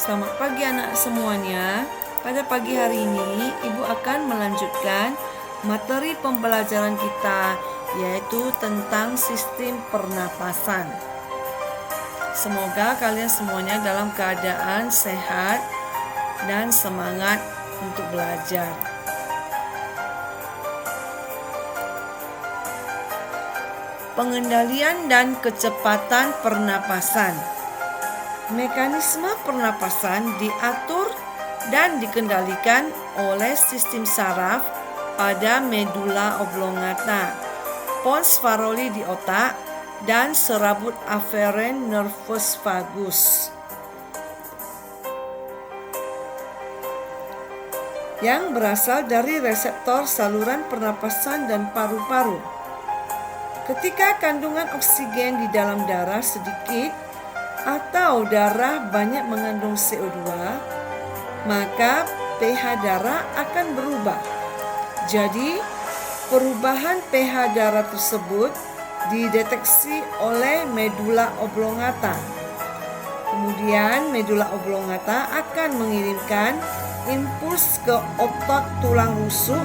Selamat pagi anak semuanya. Pada pagi hari ini, Ibu akan melanjutkan materi pembelajaran kita, yaitu tentang sistem pernapasan. Semoga kalian semuanya dalam keadaan sehat dan semangat untuk belajar. Pengendalian dan kecepatan pernapasan. Mekanisme pernapasan diatur dan dikendalikan oleh sistem saraf pada medula oblongata, pons faroli di otak, dan serabut aferen nervus vagus yang berasal dari reseptor saluran pernapasan dan paru-paru. Ketika kandungan oksigen di dalam darah sedikit atau darah banyak mengandung CO2, maka pH darah akan berubah. Jadi, perubahan pH darah tersebut dideteksi oleh medula oblongata. Kemudian, medula oblongata akan mengirimkan impuls ke otot tulang rusuk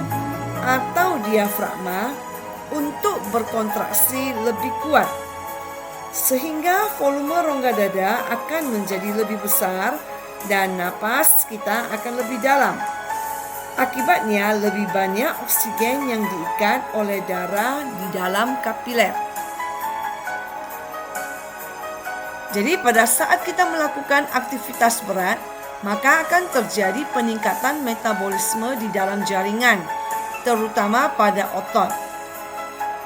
atau diafragma untuk berkontraksi lebih kuat, sehingga volume rongga dada akan menjadi lebih besar dan napas kita akan lebih dalam. Akibatnya lebih banyak oksigen yang diikat oleh darah di dalam kapiler. Jadi pada saat kita melakukan aktivitas berat, maka akan terjadi peningkatan metabolisme di dalam jaringan, terutama pada otot.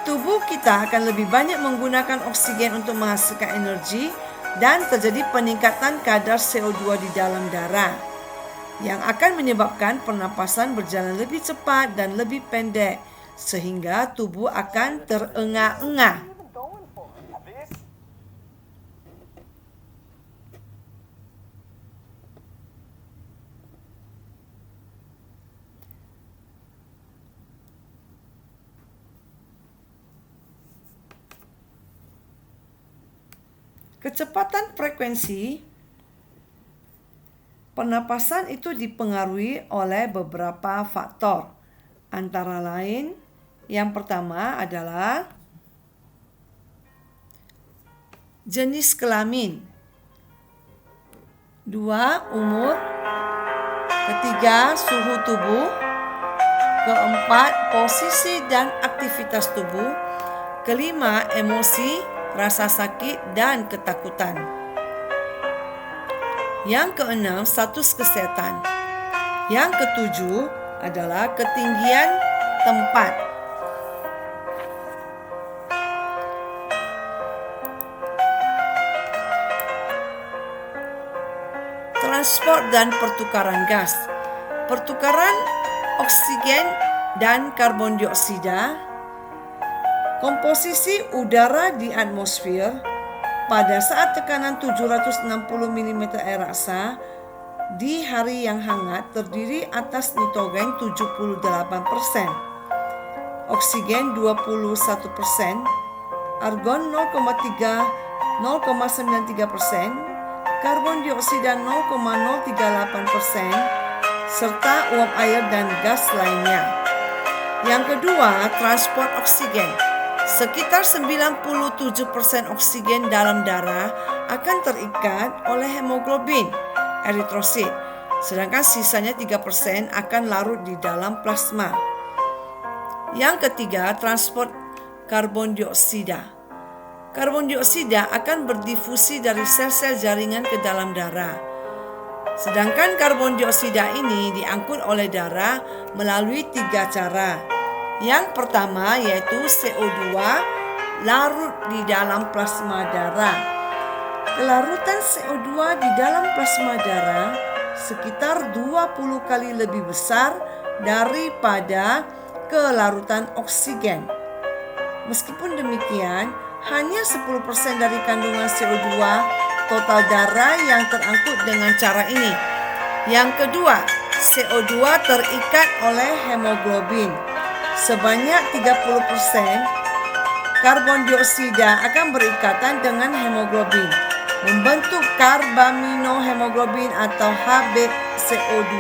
Tubuh kita akan lebih banyak menggunakan oksigen untuk menghasilkan energi dan terjadi peningkatan kadar CO2 di dalam darah yang akan menyebabkan pernapasan berjalan lebih cepat dan lebih pendek sehingga tubuh akan terengah-engah. Kecepatan frekuensi pernapasan itu dipengaruhi oleh beberapa faktor. Antara lain, yang pertama adalah jenis kelamin. 2. Umur. 3. Suhu tubuh. 4. Posisi dan aktivitas tubuh. 5. Emosi, rasa sakit, dan ketakutan. Yang keenam, status kesehatan. Yang ketujuh adalah ketinggian tempat. Transport dan pertukaran gas. Pertukaran oksigen dan karbon dioksida. Komposisi udara di atmosfer pada saat tekanan 760 mm air raksa di hari yang hangat terdiri atas nitrogen 78%, oksigen 21%, argon 0,93%, karbon dioksida 0,038%, serta uap air dan gas lainnya. Yang kedua, transport oksigen. Sekitar 97% oksigen dalam darah akan terikat oleh hemoglobin, eritrosit, sedangkan sisanya 3% akan larut di dalam plasma. Yang ketiga, transport karbon dioksida. Karbon dioksida akan berdifusi dari sel-sel jaringan ke dalam darah. Sedangkan karbon dioksida ini diangkut oleh darah melalui 3 cara. Yang pertama yaitu CO2 larut di dalam plasma darah. Kelarutan CO2 di dalam plasma darah sekitar 20 kali lebih besar daripada kelarutan oksigen. Meskipun demikian, hanya 10% dari kandungan CO2 total darah yang terangkut dengan cara ini. Yang kedua, CO2 terikat oleh hemoglobin. Sebanyak 30% karbon dioksida akan berikatan dengan hemoglobin. membentuk karbaminohemoglobin atau HbCO2.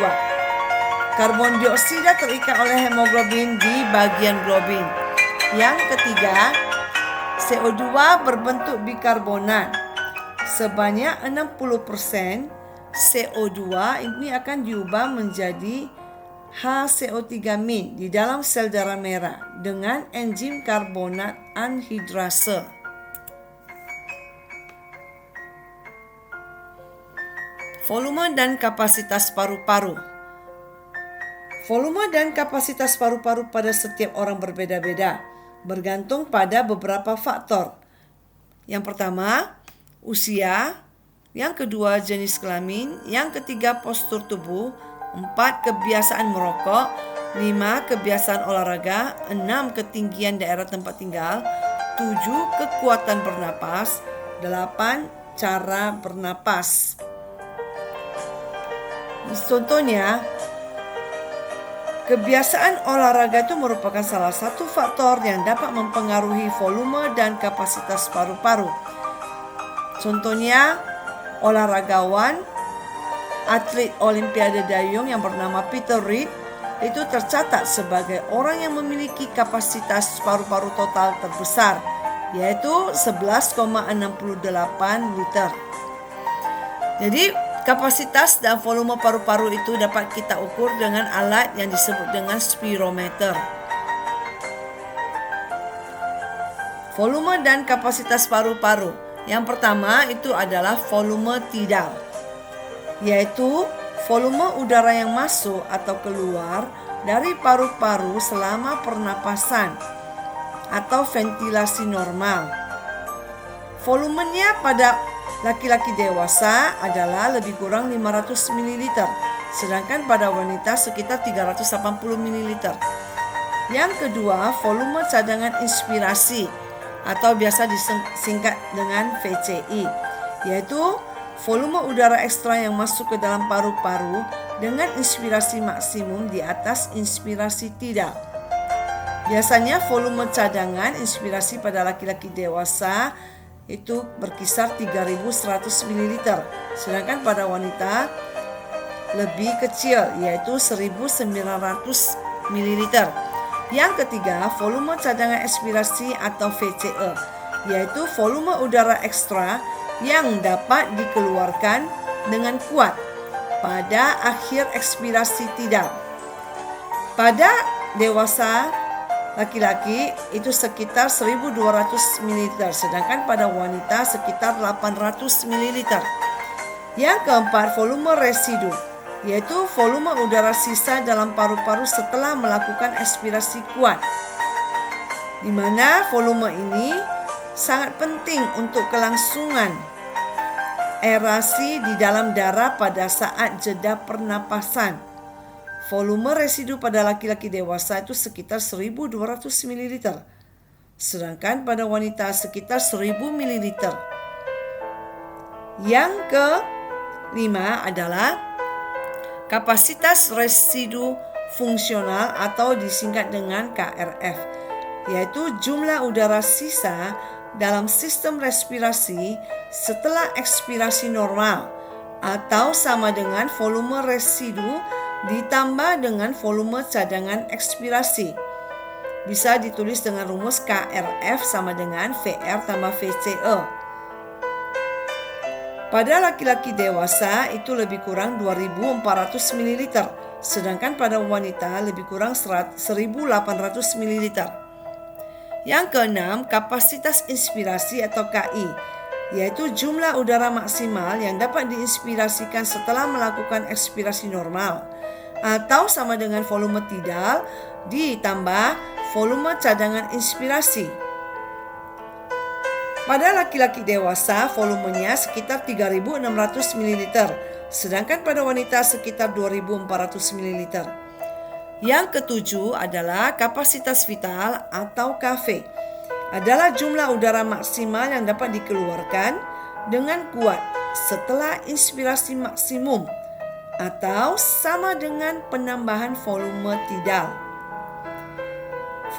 Karbon dioksida terikat oleh hemoglobin di bagian globin. Yang ketiga, CO2 berbentuk bikarbonat. Sebanyak 60% CO2 ini akan diubah menjadi HCO3- di dalam sel darah merah dengan enzim karbonat anhidrase. Volume dan kapasitas paru-paru. Volume dan kapasitas paru-paru pada setiap orang berbeda-beda, bergantung pada beberapa faktor. Yang pertama, usia. Yang kedua, jenis kelamin. Yang ketiga, postur tubuh. 4, kebiasaan merokok. 5, kebiasaan olahraga. 6, ketinggian daerah tempat tinggal. 7, kekuatan bernapas. 8, cara bernapas. Contohnya, kebiasaan olahraga itu merupakan salah satu faktor yang dapat mempengaruhi volume dan kapasitas paru-paru. Contohnya, olahragawan atlet Olimpiade dayung yang bernama Peter Reid itu tercatat sebagai orang yang memiliki kapasitas paru-paru total terbesar, yaitu 11,68 liter. Jadi, kapasitas dan volume paru-paru itu dapat kita ukur dengan alat yang disebut dengan spirometer. Volume dan kapasitas paru-paru. Yang pertama itu adalah volume tidal, yaitu volume udara yang masuk atau keluar dari paru-paru selama pernapasan atau ventilasi normal. Volumenya pada laki-laki dewasa adalah lebih kurang 500 ml, sedangkan pada wanita sekitar 380 ml. Yang kedua, volume cadangan inspirasi atau biasa disingkat dengan VCI, yaitu volume udara ekstra yang masuk ke dalam paru-paru dengan inspirasi maksimum di atas inspirasi tidal. Biasanya volume cadangan inspirasi pada laki-laki dewasa itu berkisar 3.100 ml, sedangkan pada wanita lebih kecil, yaitu 1.900 ml. Yang ketiga, volume cadangan ekspirasi atau VCE, yaitu volume udara ekstra yang dapat dikeluarkan dengan kuat pada akhir ekspirasi tidal. Pada dewasa laki-laki itu sekitar 1.200 ml, sedangkan pada wanita sekitar 800 ml. Yang keempat, volume residu, yaitu volume udara sisa dalam paru-paru setelah melakukan ekspirasi kuat, di mana volume ini sangat penting untuk kelangsungan aerasi di dalam darah pada saat jeda pernapasan. Volume residu pada laki-laki dewasa itu sekitar 1.200 ml, sedangkan pada wanita sekitar 1.000 ml. Yang kelima adalah kapasitas residu fungsional atau disingkat dengan KRF, yaitu jumlah udara sisa dalam sistem respirasi setelah ekspirasi normal atau sama dengan volume residu ditambah dengan volume cadangan ekspirasi. Bisa ditulis dengan rumus KRF sama dengan VR tambah VCE. Pada laki-laki dewasa itu lebih kurang 2.400 ml, sedangkan pada wanita lebih kurang 1.800 ml. Yang keenam, kapasitas inspirasi atau KI, yaitu jumlah udara maksimal yang dapat diinspirasikan setelah melakukan ekspirasi normal atau sama dengan volume tidal ditambah volume cadangan inspirasi. Pada laki-laki dewasa volumenya sekitar 3.600 ml, sedangkan pada wanita sekitar 2.400 ml. Yang ketujuh adalah kapasitas vital atau KV, adalah jumlah udara maksimal yang dapat dikeluarkan dengan kuat setelah inspirasi maksimum atau sama dengan penambahan volume tidal.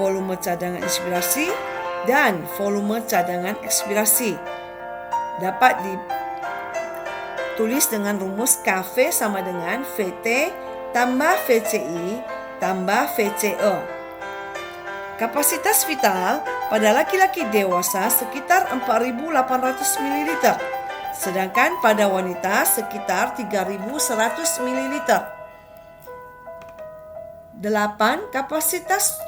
Volume cadangan inspirasi dan volume cadangan ekspirasi dapat tulis dengan rumus Kv sama dengan Vt tambah Vci tambah Vce. Kapasitas vital pada laki-laki dewasa sekitar 4.800 ml, sedangkan pada wanita sekitar 3.100 ml. 8. Kapasitas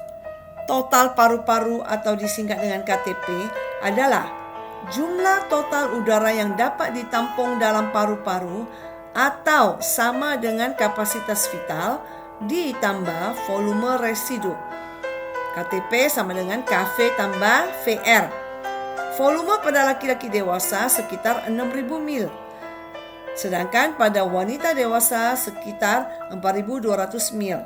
total paru-paru atau disingkat dengan KTP adalah jumlah total udara yang dapat ditampung dalam paru-paru atau sama dengan kapasitas vital ditambah volume residu. KTP sama dengan Kv tambah Vr. Volume pada laki-laki dewasa sekitar 6.000 mil, sedangkan pada wanita dewasa sekitar 4.200 mil.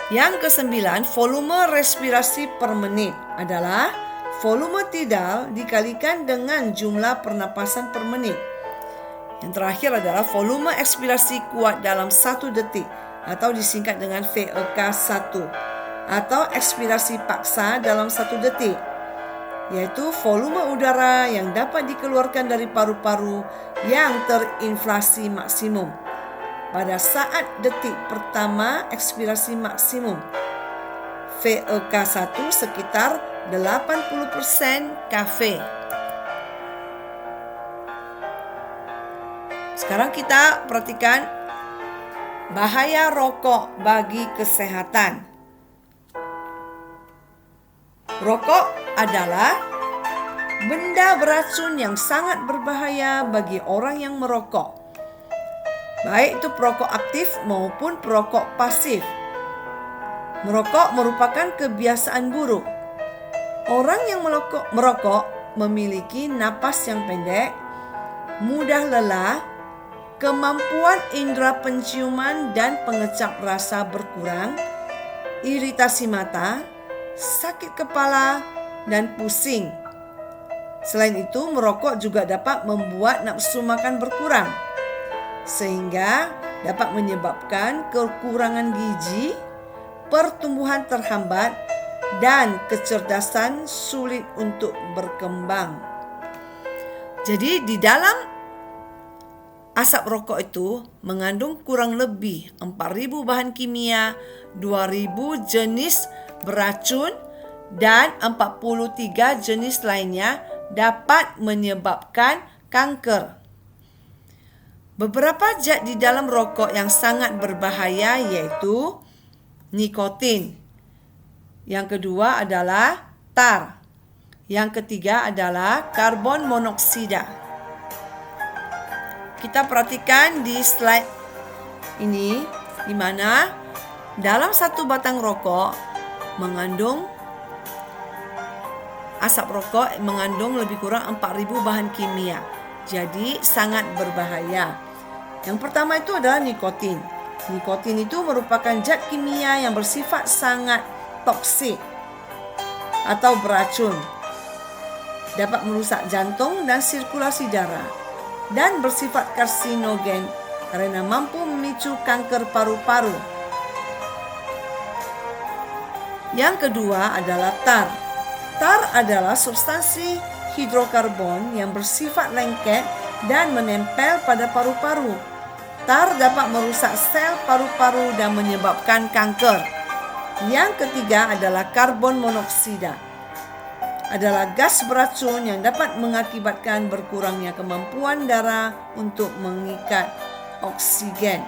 Yang ke-9, volume respirasi per menit adalah volume tidal dikalikan dengan jumlah pernapasan per menit. Yang terakhir adalah volume ekspirasi kuat dalam 1 detik atau disingkat dengan VEK1, atau ekspirasi paksa dalam 1 detik, yaitu volume udara yang dapat dikeluarkan dari paru-paru yang terinflasi maksimum pada saat detik pertama ekspirasi maksimum. VEK1 sekitar 80% Kv. Sekarang kita perhatikan bahaya rokok bagi kesehatan. Rokok adalah benda beracun yang sangat berbahaya bagi orang yang merokok, baik itu perokok aktif maupun perokok pasif. Merokok merupakan kebiasaan buruk. Orang yang merokok memiliki napas yang pendek, mudah lelah, kemampuan indera penciuman dan pengecap rasa berkurang, iritasi mata, sakit kepala, dan pusing. Selain itu, merokok juga dapat membuat nafsu makan berkurang, sehingga dapat menyebabkan kekurangan gizi, pertumbuhan terhambat, dan kecerdasan sulit untuk berkembang. Jadi di dalam asap rokok itu mengandung kurang lebih 4.000 bahan kimia, 2.000 jenis beracun, dan 43 jenis lainnya dapat menyebabkan kanker. Beberapa zat di dalam rokok yang sangat berbahaya yaitu nikotin. Yang kedua adalah tar. Yang ketiga adalah karbon monoksida. Kita perhatikan di slide ini, di mana dalam satu batang rokok mengandung asap rokok mengandung lebih kurang 4.000 bahan kimia. Jadi sangat berbahaya. Yang pertama itu adalah nikotin. Nikotin itu merupakan zat kimia yang bersifat sangat toksik atau beracun. Dapat merusak jantung dan sirkulasi darah dan bersifat karsinogen karena mampu memicu kanker paru-paru. Yang kedua adalah tar. Tar adalah substansi hidrokarbon yang bersifat lengket dan menempel pada paru-paru. Tar dapat merusak sel paru-paru dan menyebabkan kanker. Yang ketiga adalah karbon monoksida. Adalah gas beracun yang dapat mengakibatkan berkurangnya kemampuan darah untuk mengikat oksigen.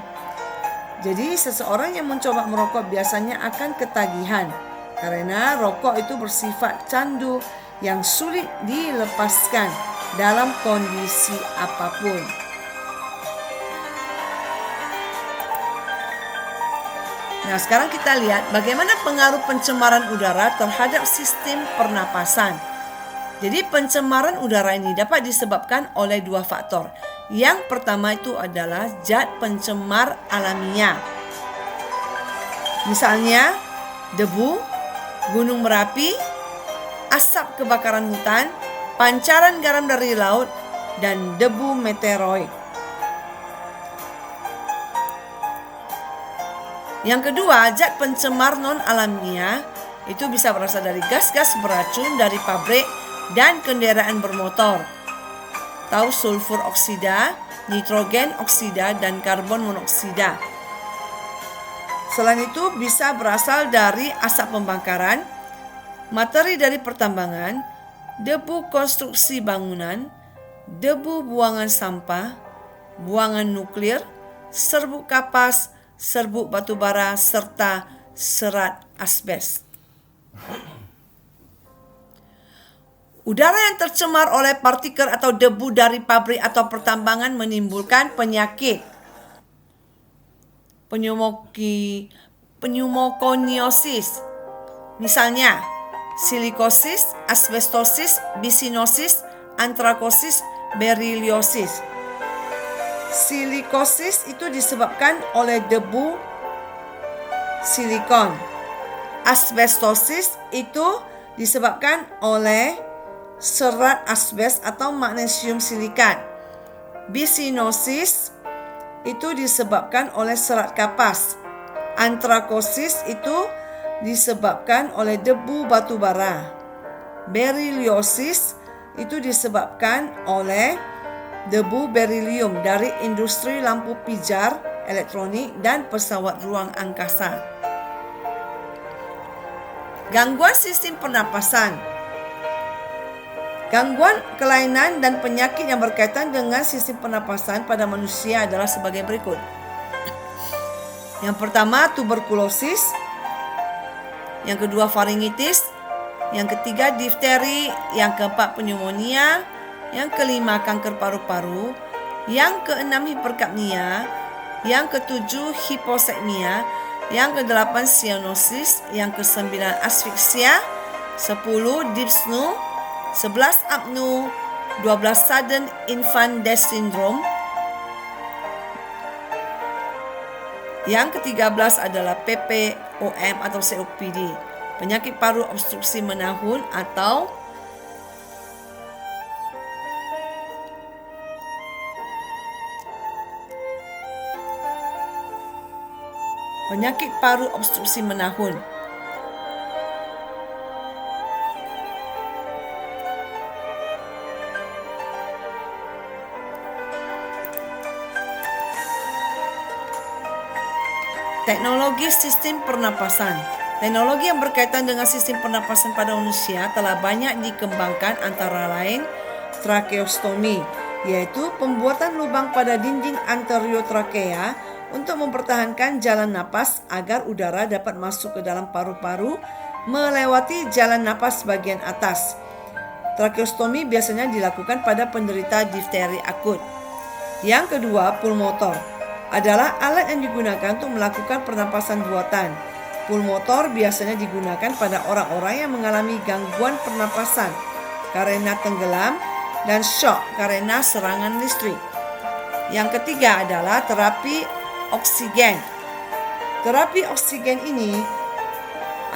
Jadi seseorang yang mencoba merokok biasanya akan ketagihan karena rokok itu bersifat candu yang sulit dilepaskan dalam kondisi apapun. Nah, sekarang kita lihat bagaimana pengaruh pencemaran udara terhadap sistem pernapasan. Jadi pencemaran udara ini dapat disebabkan oleh 2 faktor. Yang pertama itu adalah zat pencemar alamiah. Misalnya debu, gunung berapi, asap kebakaran hutan, pancaran garam dari laut, dan debu meteoroid. Yang kedua, zat pencemar non-alamiah itu bisa berasal dari gas-gas beracun dari pabrik dan kendaraan bermotor. atau sulfur oksida, nitrogen oksida, dan karbon monoksida. Selain itu bisa berasal dari asap pembakaran, materi dari pertambangan, debu konstruksi bangunan, debu buangan sampah, buangan nuklir, serbuk kapas, serbuk batubara, serta serat asbes. Udara yang tercemar oleh partikel atau debu dari pabrik atau pertambangan menimbulkan penyakit pneumokoniosis. Misalnya, silikosis, asbestosis, bisinosis, antrakosis, beriliosis. Silikosis itu disebabkan oleh debu silikon. Asbestosis itu disebabkan oleh serat asbes atau magnesium silikat. Bisinosis itu disebabkan oleh serat kapas. Antrakosis itu disebabkan oleh debu batubara. Beriliosis itu disebabkan oleh debu berilium dari industri lampu pijar, elektronik, dan pesawat ruang angkasa. Gangguan sistem pernapasan. Gangguan, kelainan, dan penyakit yang berkaitan dengan sistem pernapasan pada manusia adalah sebagai berikut. Yang pertama, tuberkulosis. Yang kedua, faringitis. Yang ketiga, difteri. Yang keempat, pneumonia. Yang kelima, kanker paru-paru. Yang keenam, hiperkapnia. Yang ketujuh, hiposekmia. Yang kedelapan, sianosis. Yang kesembilan, asfiksia. 10, dyspnea. 11 apnu, 12 sudden infant death syndrome. Yang ke-13 adalah PPOM atau COPD, penyakit paru obstruksi menahun atau penyakit paru obstruksi menahun. Teknologi sistem pernapasan. Teknologi yang berkaitan dengan sistem pernapasan pada manusia telah banyak dikembangkan, antara lain tracheostomi, yaitu pembuatan lubang pada dinding anteriotrakea untuk mempertahankan jalan napas agar udara dapat masuk ke dalam paru-paru melewati jalan napas bagian atas. Tracheostomi biasanya dilakukan pada penderita difteri akut. Yang kedua, pulmotor adalah alat yang digunakan untuk melakukan pernapasan buatan. Pulmotor biasanya digunakan pada orang-orang yang mengalami gangguan pernapasan karena tenggelam dan shock karena serangan listrik. Yang ketiga adalah terapi oksigen. Terapi oksigen ini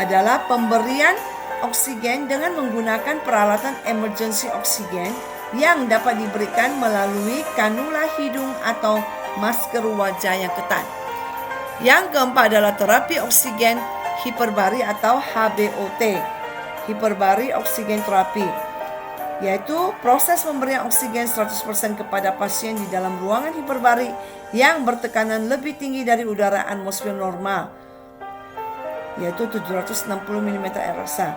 adalah pemberian oksigen dengan menggunakan peralatan emergency oksigen yang dapat diberikan melalui kanula hidung atau masker wajah yang ketat. Yang keempat adalah terapi oksigen hiperbari atau HBOT, hiperbari oksigen terapi, yaitu proses pemberian oksigen 100% kepada pasien di dalam ruangan hiperbari yang bertekanan lebih tinggi dari udara atmosfer normal, yaitu 760 mm Rsa.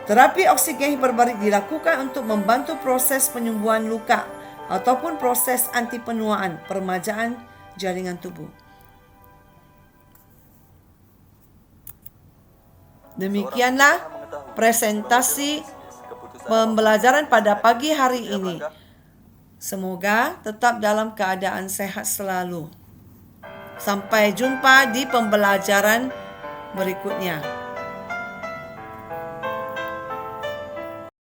Terapi oksigen hiperbarik dilakukan untuk membantu proses penyembuhan luka ataupun proses anti penuaan peremajaan jaringan tubuh. Demikianlah presentasi pembelajaran pada pagi hari ini. Semoga tetap dalam keadaan sehat selalu. Sampai jumpa di pembelajaran berikutnya.